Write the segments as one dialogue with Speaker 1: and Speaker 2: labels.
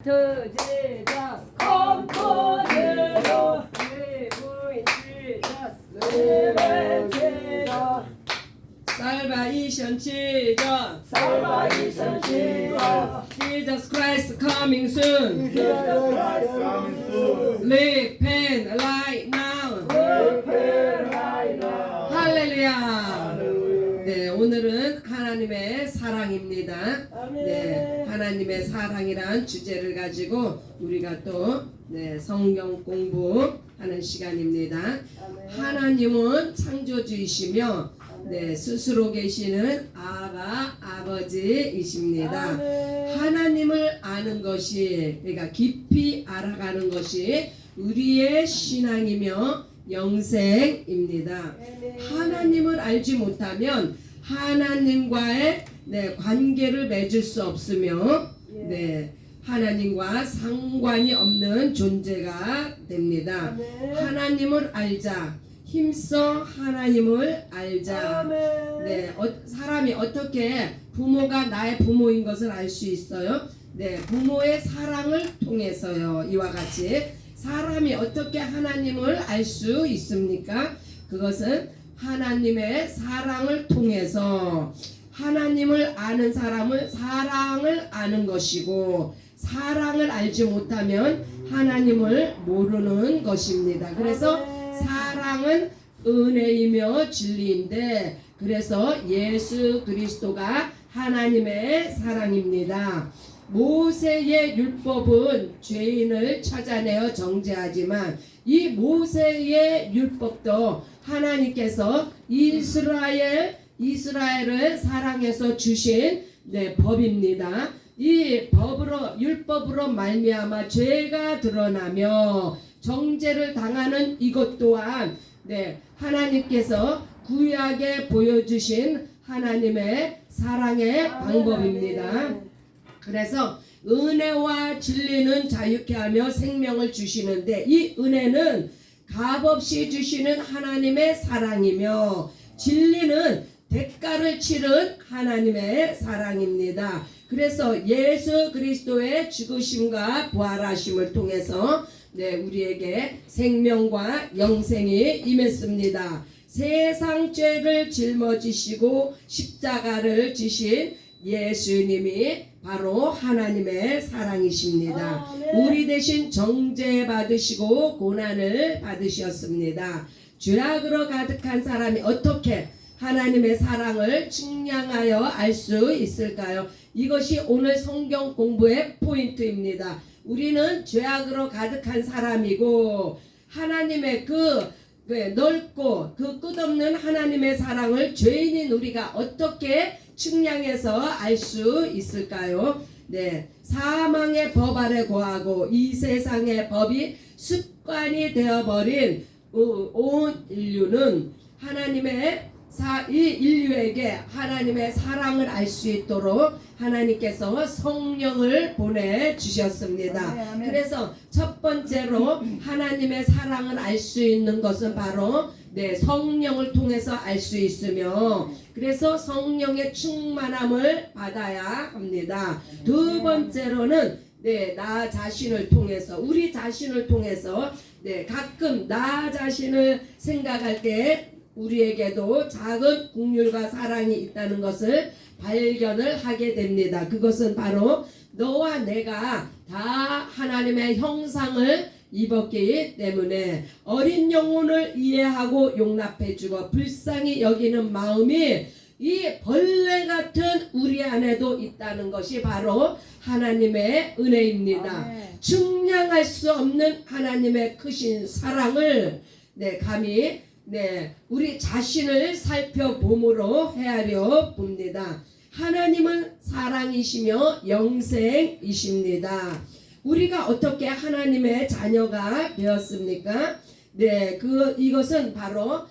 Speaker 1: to Jesus, come to Jesus, live in Jesus, live in Jesus,
Speaker 2: Salvation Jesus,
Speaker 1: salvation Jesus,
Speaker 2: Jesus Christ coming soon.
Speaker 1: Jesus Christ coming soon,
Speaker 2: Repent right now.
Speaker 1: repent right now.
Speaker 2: 할렐루야. 네, 오늘은 하나님의 사랑입니다.
Speaker 1: 아멘.
Speaker 2: 네, 하나님의 사랑이란 주제를 가지고 우리가 또 성경 공부하는 시간입니다.
Speaker 1: 아멘.
Speaker 2: 하나님은 창조주이시며 스스로 계시는 아버지이십니다.
Speaker 1: 아멘.
Speaker 2: 하나님을 아는 것이, 그러니까 깊이 알아가는 것이 우리의 신앙이며 영생입니다.
Speaker 1: 아멘.
Speaker 2: 하나님을 알지 못하면 하나님과의 관계를 맺을 수 없으며 하나님과 상관이 없는 존재가 됩니다.
Speaker 1: 아멘.
Speaker 2: 하나님을 알자. 힘써 하나님을 알자.
Speaker 1: 아멘.
Speaker 2: 사람이 어떻게 부모가 나의 부모인 것을 알 수 있어요? 부모의 사랑을 통해서요. 이와 같이 사람이 어떻게 하나님을 알 수 있습니까? 그것은 하나님의 사랑을 통해서 하나님을 아는 사람은 사랑을 아는 것이고 사랑을 알지 못하면 하나님을 모르는 것입니다. 그래서 사랑은 은혜이며 진리인데 그래서 예수 그리스도가 하나님의 사랑입니다. 모세의 율법은 죄인을 찾아내어 정죄하지만 이 모세의 율법도 하나님께서 이스라엘을 사랑해서 주신 법입니다. 이 율법으로 말미암아 죄가 드러나며 정죄를 당하는 이것 또한 하나님께서 구약에 보여주신 하나님의 사랑의 방법입니다. 그래서 은혜와 진리는 자유케 하며 생명을 주시는데 이 은혜는 값없이 주시는 하나님의 사랑이며 진리는 대가를 치른 하나님의 사랑입니다. 그래서 예수 그리스도의 죽으심과 부활하심을 통해서 우리에게 생명과 영생이 임했습니다. 세상 죄를 짊어지시고 십자가를 지신 예수님이 바로 하나님의 사랑이십니다. 우리 대신 정죄 받으시고 고난을 받으셨습니다. 죄악으로 가득한 사람이 어떻게 하나님의 사랑을 측량하여 알 수 있을까요? 이것이 오늘 성경 공부의 포인트입니다. 우리는 죄악으로 가득한 사람이고 하나님의 넓고 끝없는 하나님의 사랑을 죄인인 우리가 어떻게 측량해서 알 수 있을까요? 사망의 법 아래 거하고 이 세상의 법이 습관이 되어버린 온 인류는 이 인류에게 하나님의 사랑을 알 수 있도록 하나님께서 성령을 보내주셨습니다. 그래서 첫 번째로 하나님의 사랑을 알 수 있는 것은 바로 성령을 통해서 알 수 있으며 그래서 성령의 충만함을 받아야 합니다. 두 번째로는 나 자신을 통해서 우리 자신을 통해서 가끔 나 자신을 생각할 때 우리에게도 작은 긍휼과 사랑이 있다는 것을 발견을 하게 됩니다. 그것은 바로 너와 내가 다 하나님의 형상을 입었기 때문에 어린 영혼을 이해하고 용납해주고 불쌍히 여기는 마음이 이 벌레 같은 우리 안에도 있다는 것이 바로 하나님의 은혜입니다. 측량할 수 없는 하나님의 크신 사랑을 감히 우리 자신을 살펴봄으로 헤아려 봅니다. 하나님은 사랑이시며 영생이십니다. 우리가 어떻게 하나님의 자녀가 되었습니까? 이것은 바로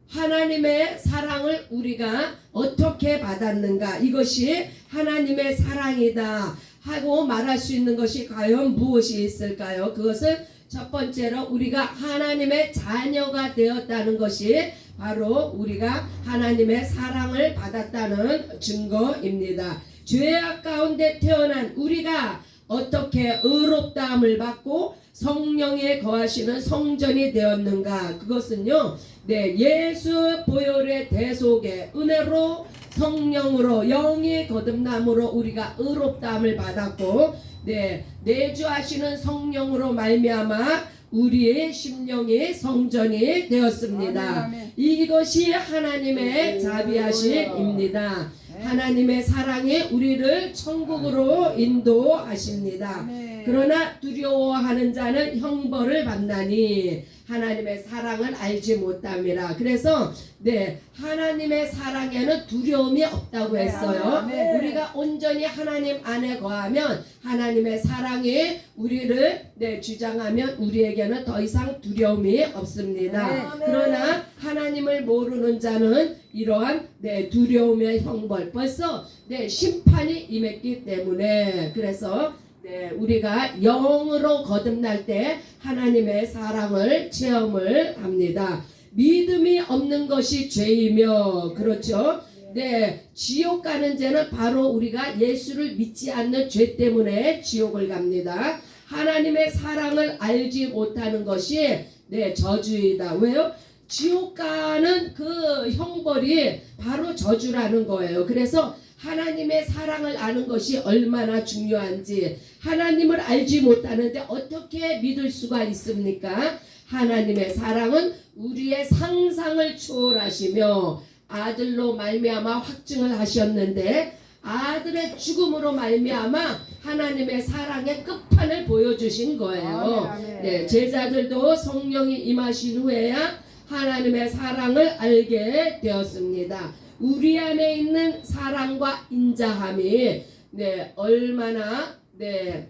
Speaker 2: 하나님의 사랑을 우리가 어떻게 받았는가? 이것이 하나님의 사랑이다 하고 말할 수 있는 것이 과연 무엇이 있을까요? 그것은 첫 번째로 우리가 하나님의 자녀가 되었다는 것이 바로 우리가 하나님의 사랑을 받았다는 증거입니다. 죄악 가운데 태어난 우리가 어떻게 의롭다함을 받고 성령에 거하시는 성전이 되었는가? 그것은요, 네, 예수 보혈의 대속에 은혜로 성령으로 영의 거듭남으로 우리가 의롭다함을 받았고, 네, 내주하시는 성령으로 말미암아 우리의 심령이 성전이 되었습니다.
Speaker 3: 아멘.
Speaker 2: 이것이 하나님의 자비하심입니다. 하나님의 사랑이 우리를 천국으로 인도하십니다.
Speaker 3: 아멘.
Speaker 2: 그러나 두려워하는 자는 형벌을 받나니 하나님의 사랑을 알지 못함이라. 그래서 네, 하나님의 사랑에는 두려움이 없다고 했어요.
Speaker 3: 아멘.
Speaker 2: 우리가 온전히 하나님 안에 거하면 하나님의 사랑이 우리를 네, 주장하면 우리에게는 더 이상 두려움이 없습니다.
Speaker 3: 아멘.
Speaker 2: 그러나 하나님을 모르는 자는 이러한 네, 두려움의 형벌, 벌써 네, 심판이 임했기 때문에, 그래서 네, 우리가 영으로 거듭날 때 하나님의 사랑을 체험을 합니다. 믿음이 없는 것이 죄이며, 그렇죠? 네, 지옥 가는 죄는 바로 우리가 예수를 믿지 않는 죄 때문에 지옥을 갑니다. 하나님의 사랑을 알지 못하는 것이 네, 저주이다. 왜요? 지옥 가는 그 형벌이 바로 저주라는 거예요. 그래서 하나님의 사랑을 아는 것이 얼마나 중요한지, 하나님을 알지 못하는데 어떻게 믿을 수가 있습니까? 하나님의 사랑은 우리의 상상을 초월하시며 아들로 말미암아 확증을 하셨는데, 아들의 죽음으로 말미암아 하나님의 사랑의 끝판을 보여주신 거예요.
Speaker 3: 아멘.
Speaker 2: 네, 제자들도 성령이 임하신 후에야 하나님의 사랑을 알게 되었습니다. 우리 안에 있는 사랑과 인자함이 네, 얼마나 네,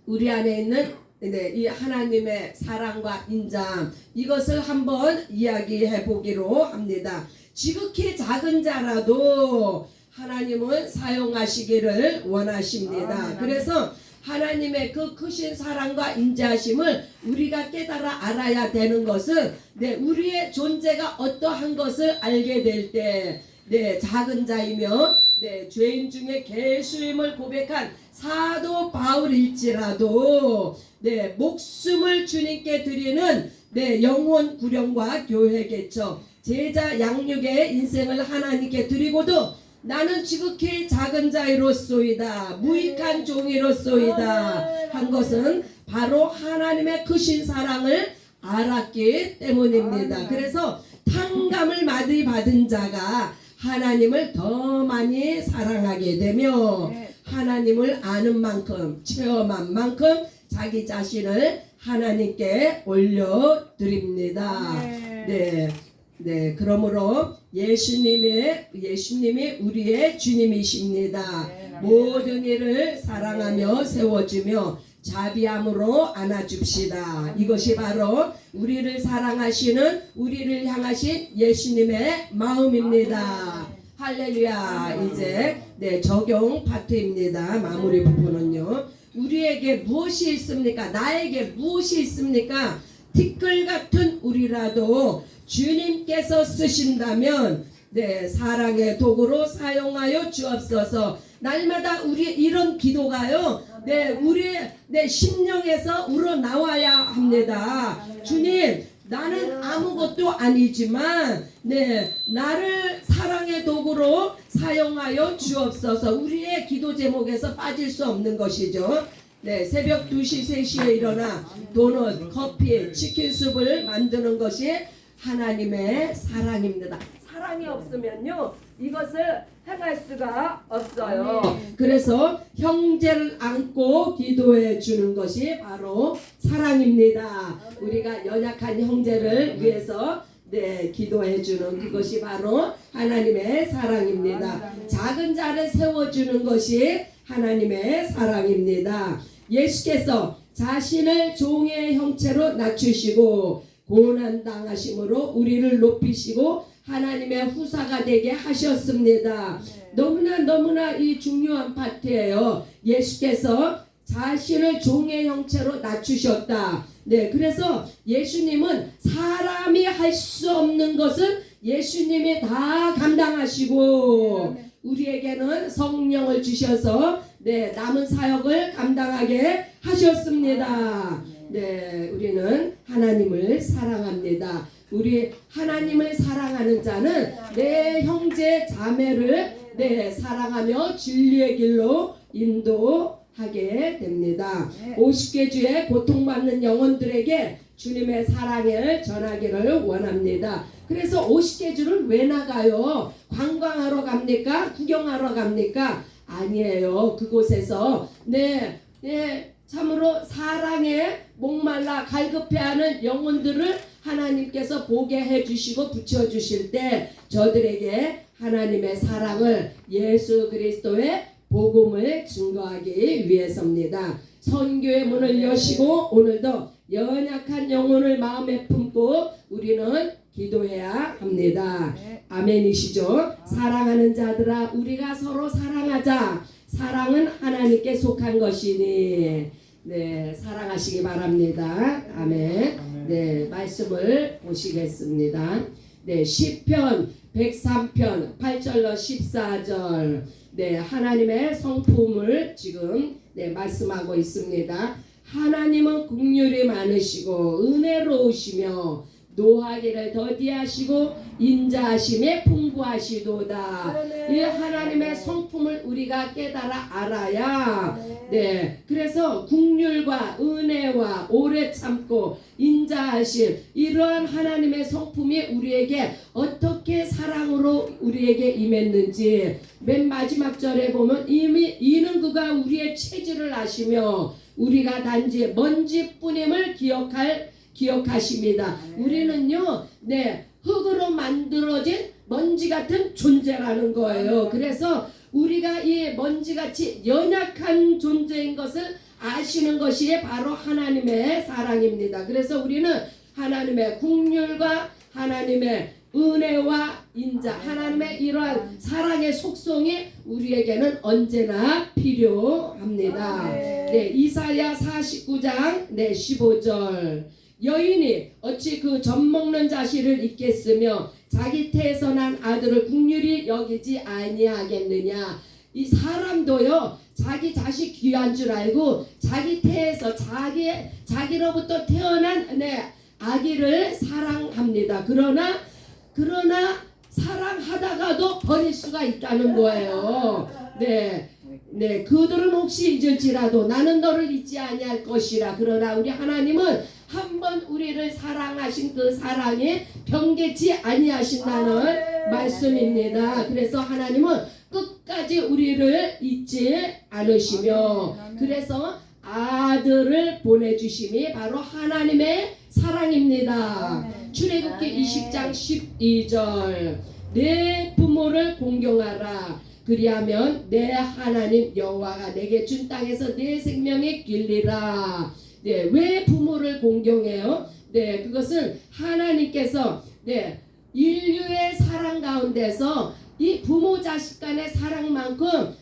Speaker 2: 우리 안에 있는 네, 이 하나님의 사랑과 인자함, 이것을 한번 이야기해 보기로 합니다. 지극히 작은 자라도 하나님은 사용하시기를 원하십니다.
Speaker 3: 아멘.
Speaker 2: 그래서 하나님의 그 크신 사랑과 인자하심을 우리가 깨달아 알아야 되는 것은 네, 우리의 존재가 어떠한 것을 알게 될 때, 네, 작은 자이며 네, 죄인 중에 계수임을 고백한 사도 바울일지라도 네, 목숨을 주님께 드리는 네, 영혼 구령과 교회 개척, 제자 양육의 인생을 하나님께 드리고도 나는 지극히 작은 자이로소이다, 무익한 종이로소이다 한 것은 바로 하나님의 크신 사랑을 알았기 때문입니다. 그래서 탕감을 많이 받은 자가 하나님을 더 많이 사랑하게 되며, 하나님을 아는 만큼, 체험한 만큼 자기 자신을 하나님께 올려드립니다. 네. 네, 그러므로 예수님이 우리의 주님이십니다. 모든 일을 사랑하며 세워주며 자비함으로 안아줍시다. 이것이 바로 우리를 사랑하시는, 우리를 향하신 예수님의 마음입니다. 할렐루야. 이제 네, 적용 파트입니다. 마무리 부분은요. 우리에게 무엇이 있습니까? 나에게 무엇이 있습니까? 티끌 같은 우리라도 주님께서 쓰신다면 네, 사랑의 도구로 사용하여 주옵소서. 날마다 우리 이런 기도가요, 네, 우리의 네, 심령에서 우러나와야 합니다. 주님, 나는 아무것도 아니지만 네, 나를 사랑의 도구로 사용하여 주옵소서. 우리의 기도 제목에서 빠질 수 없는 것이죠. 네, 새벽 2시, 3시에 일어나 도넛, 커피, 치킨숲을 만드는 것이 하나님의 사랑입니다. 사랑이 없으면요, 이것을 행할 수가 없어요. 그래서 형제를 안고 기도해 주는 것이 바로 사랑입니다. 우리가 연약한 형제를 위해서 네, 기도해 주는 그것이 바로 하나님의 사랑입니다. 작은 자를 세워주는 것이 하나님의 사랑입니다. 예수께서 자신을 종의 형체로 낮추시고 고난 당하심으로 우리를 높이시고 하나님의 후사가 되게 하셨습니다. 너무나 이 중요한 파트예요. 예수께서 자신을 종의 형체로 낮추셨다. 네, 그래서 예수님은 사람이 할 수 없는 것은 예수님이 다 감당하시고 우리에게는 성령을 주셔서 네, 남은 사역을 감당하게 하셨습니다. 네, 우리는 하나님을 사랑합니다. 우리 하나님을 사랑하는 자는 내 형제 자매를 네, 사랑하며 진리의 길로 인도하게 됩니다. 50개 주에 고통받는 영혼들에게 주님의 사랑을 전하기를 원합니다. 그래서 50개 주를 왜 나가요? 관광하러 갑니까? 구경하러 갑니까? 아니에요. 그곳에서 네, 참으로 사랑에 목말라 갈급해하는 영혼들을 하나님께서 보게 해주시고 붙여주실 때 저들에게 하나님의 사랑을 예수 그리스도의 복음을 증거하기 위해서입니다. 선교의 문을 여시고 오늘도 연약한 영혼을 마음에 품고 우리는 기도해야 합니다. 아멘이시죠? 사랑하는 자들아 우리가 서로 사랑하자. 사랑은 하나님께 속한 것이니 네, 사랑하시기 바랍니다. 아멘. 네, 말씀을 보시겠습니다. 네, 시편 103편 8절로 14절. 네, 하나님의 성품을 지금 네, 말씀하고 있습니다. 하나님은 긍휼이 많으시고 은혜로우시며 노하기를 더디하시고 인자하심에 풍부하시도다. 이 하나님의 성품을 우리가 깨달아 알아야 네, 그래서 긍휼과 은혜와 오래 참고 인자하심 이러한 하나님의 성품이 우리에게 어떻게 사랑으로 우리에게 임했는지 맨 마지막 절에 보면 이미 이는 그가 우리의 체질을 아시며 우리가 단지 먼지뿐임을 기억하십니다. 우리는요, 네, 흙으로 만들어진 먼지 같은 존재라는 거예요. 그래서 우리가 이 먼지같이 연약한 존재인 것을 아시는 것이 바로 하나님의 사랑입니다. 그래서 우리는 하나님의 긍휼과 하나님의 은혜와 인자, 하나님의 이러한 사랑의 속성이 우리에게는 언제나 필요합니다. 네, 이사야 49장 15절. 여인이 어찌 그 젖먹는 자식을 잊겠으며 자기 태에서 난 아들을 긍휼히 여기지 아니하겠느냐. 이 사람도요 자기 자식 귀한 줄 알고 자기 태에서 자기로부터 태어난 아기를 사랑합니다. 그러나 사랑하다가도 버릴 수가 있다는 거예요. 네, 그들은 혹시 잊을지라도 나는 너를 잊지 아니할 것이라. 그러나 우리 하나님은 한번 우리를 사랑하신 그 사랑이 변개치 아니하신다는 말씀입니다. 그래서 하나님은 끝까지 우리를 잊지 않으시며 그래서 아들을 보내주심이 바로 하나님의 사랑입니다. 출애굽기 20장 12절. 내 부모를 공경하라. 그리하면 내 하나님 여호와가 내게 준 땅에서 내 생명이 길리라. 네, 왜 부모를 공경해요? 네, 그것은 하나님께서 인류의 사랑 가운데서 이 부모 자식 간의 사랑만큼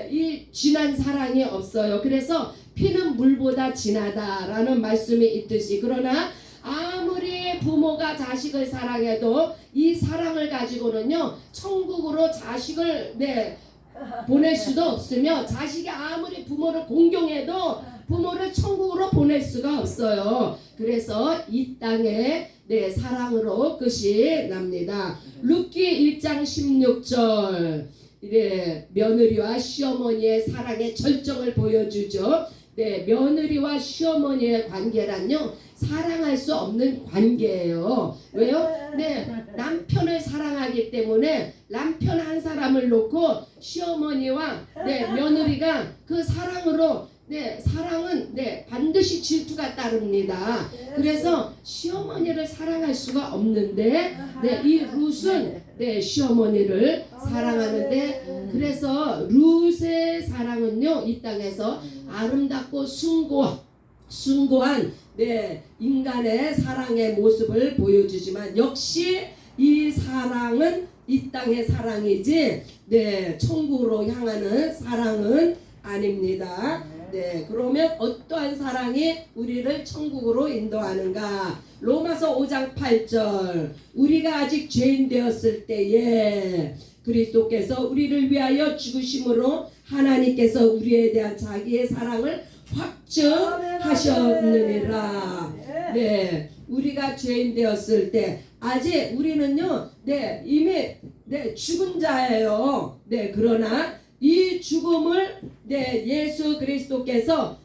Speaker 2: 이 진한 사랑이 없어요. 그래서 피는 물보다 진하다라는 말씀이 있듯이 그러나 아무리 부모가 자식을 사랑해도 이 사랑을 가지고는요 천국으로 자식을 보낼 수도 없으며 자식이 아무리 부모를 공경해도 부모를 천국으로 보낼 수가 없어요. 그래서 이 땅에 사랑으로 끝이 납니다. 룻기 1장 16절. 며느리와 시어머니의 사랑의 절정을 보여주죠. 며느리와 시어머니의 관계란요 사랑할 수 없는 관계예요. 왜요? 남편을 사랑하기 때문에 남편 한 사람을 놓고 시어머니와 며느리가 그 사랑으로 사랑은 반드시 질투가 따릅니다. 그래서 시어머니를 사랑할 수가 없는데 이 룻은 시어머니를 사랑하는데 그래서 룻의 사랑은요 이 땅에서 아름답고 숭고한 인간의 사랑의 모습을 보여주지만 역시 이 사랑은 이 땅의 사랑이지 천국으로 향하는 사랑은 아닙니다. 그러면 어떠한 사랑이 우리를 천국으로 인도하는가? 로마서 5장 8절. 우리가 아직 죄인 되었을 때에 그리스도께서 우리를 위하여 죽으심으로 하나님께서 우리에 대한 자기의 사랑을 확증하셨느니라. 네, 우리가 죄인 되었을 때 아직 우리는요, 네, 이미 죽은 자예요. 네, 그러나 이 죽음을 예수 그리스도께서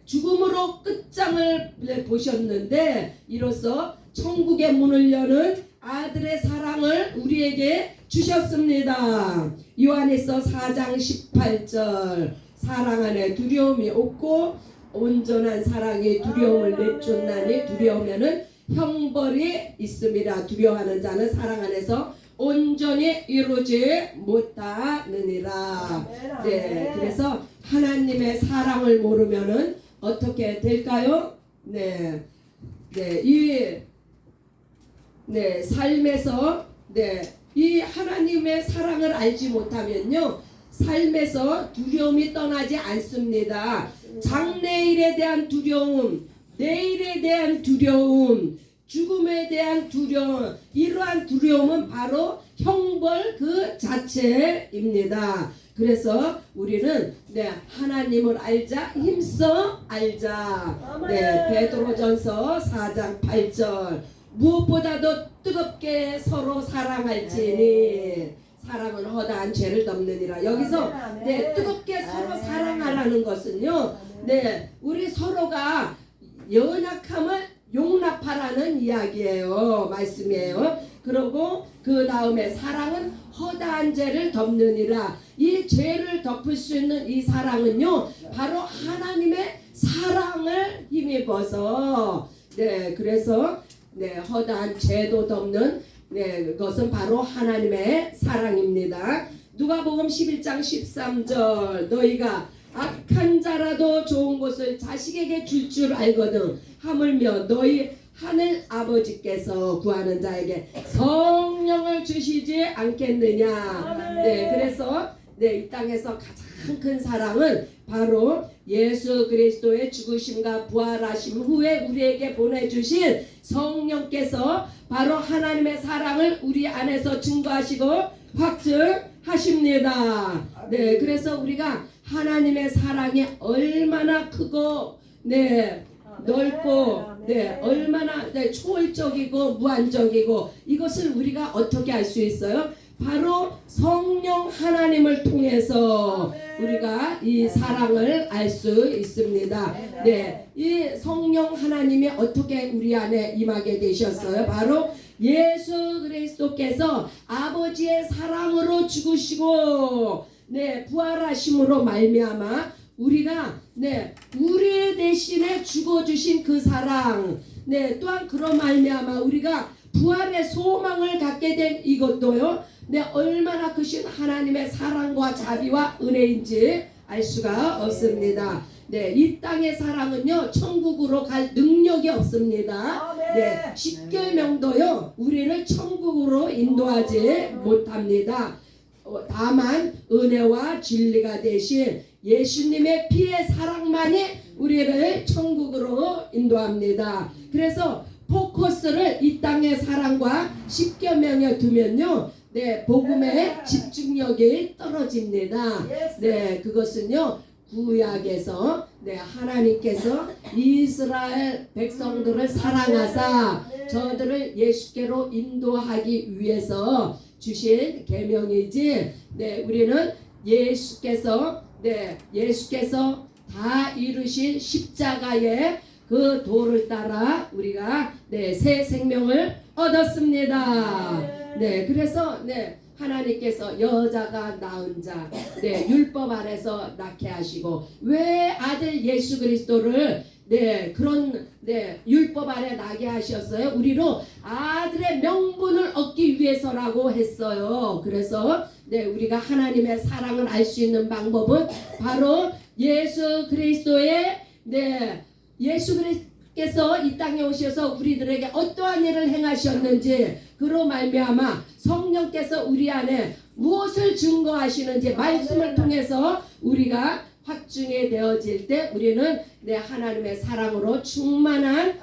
Speaker 2: 죽음으로 끝장을 보셨는데 이로써 천국의 문을 여는 아들의 사랑을 우리에게 주셨습니다. 요한에서 4장 18절 사랑 안에 두려움이 없고 온전한 사랑이 두려움을 내쫓나니 두려우면은 형벌이 있습니다. 두려워하는 자는 사랑 안에서 온전히 이루지 못하느니라. 네, 그래서 하나님의 사랑을 모르면은 어떻게 될까요? 삶에서 이 하나님의 사랑을 알지 못하면요, 삶에서 두려움이 떠나지 않습니다. 장래일에 대한 두려움, 내일에 대한 두려움, 죽음에 대한 두려움, 이러한 두려움은 바로 형벌 그 자체입니다. 그래서 우리는 하나님을 알자, 힘써 알자. 베드로전서 4장 8절 무엇보다도 뜨겁게 서로 사랑할지니 사랑은 허다한 죄를 덮느니라. 여기서 뜨겁게 서로 사랑하라는 것은요, 우리 서로가 연약함을 용납하라는 이야기예요. 말씀이에요. 그리고 그 다음에 사랑은 허다한 죄를 덮느니라. 이 죄를 덮을 수 있는 이 사랑은요, 바로 하나님의 사랑을 힘입어서 그래서 허다한 죄도 덮는 그것은 바로 하나님의 사랑입니다. 누가복음 11장 13절 너희가 악한 자라도 좋은 것을 자식에게 줄 줄 알거든 하물며 너희 하늘 아버지께서 구하는 자에게 성령을 주시지 않겠느냐. 그래서 이 땅에서 가장 큰 사랑은 바로 예수 그리스도의 죽으심과 부활하심 후에 우리에게 보내주신 성령께서 바로 하나님의 사랑을 우리 안에서 증거하시고 확증하십니다. 그래서 우리가 하나님의 사랑이 얼마나 크고 넓고 얼마나 초월적이고 무한적이고 이것을 우리가 어떻게 알 수 있어요? 바로 성령 하나님을 통해서 우리가 이 사랑을 알 수 있습니다. 이 성령 하나님이 어떻게 우리 안에 임하게 되셨어요? 바로 예수 그리스도께서 아버지의 사랑으로 죽으시고 부활하심으로 말미암아 우리가 우리 대신에 죽어주신 그 사랑, 또한 그런 말미암아 우리가 부활의 소망을 갖게 된 이것도요, 얼마나 크신 하나님의 사랑과 자비와 은혜인지 알 수가 없습니다. 이 땅의 사랑은요, 천국으로 갈 능력이 없습니다. 십계명도요, 우리를 천국으로 인도하지 못합니다. 다만 은혜와 진리가 되신 예수님의 피의 사랑만이 우리를 천국으로 인도합니다. 그래서 포커스를 이 땅의 사랑과 십계명에 두면요, 복음의 집중력이 떨어집니다. 그것은요, 구약에서 하나님께서 이스라엘 백성들을 사랑하사 저들을 예수께로 인도하기 위해서 주신 계명이지, 우리는 예수께서 다 이루신 십자가의 그 도를 따라 우리가 새 생명을 얻었습니다. 그래서 하나님께서 여자가 낳은 자, 율법 아래서 낳게 하시고 왜 아들 예수 그리스도를 그런 율법 아래 나게 하셨어요? 우리로 아들의 명분을 얻기 위해서라고 했어요. 그래서 우리가 하나님의 사랑을 알 수 있는 방법은 바로 예수 그리스도의 예수 그리스도께서 이 땅에 오셔서 우리들에게 어떠한 일을 행하셨는지 그로 말미암아 성령께서 우리 안에 무엇을 증거하시는지 말씀을 통해서 우리가 확증이 되어질 때 우리는 하나님의 사랑으로 충만한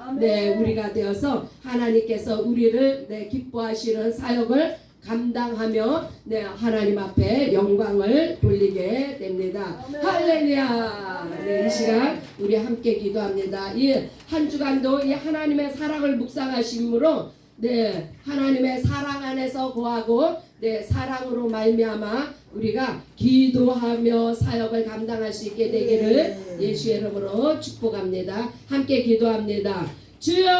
Speaker 2: 우리가 되어서 하나님께서 우리를 기뻐하시는 사역을 감당하며 네, 하나님 앞에 영광을 돌리게 됩니다. 할렐루야. 네, 이 시간 우리 함께 기도합니다. 이 한 주간도 이 하나님의 사랑을 묵상하심으로 네, 하나님의 사랑 안에서 거하고 네, 사랑으로 말미암아 우리가 기도하며 사역을 감당할 수 있게 되기를 예수의 이름으로 축복합니다. 함께 기도합니다. 주여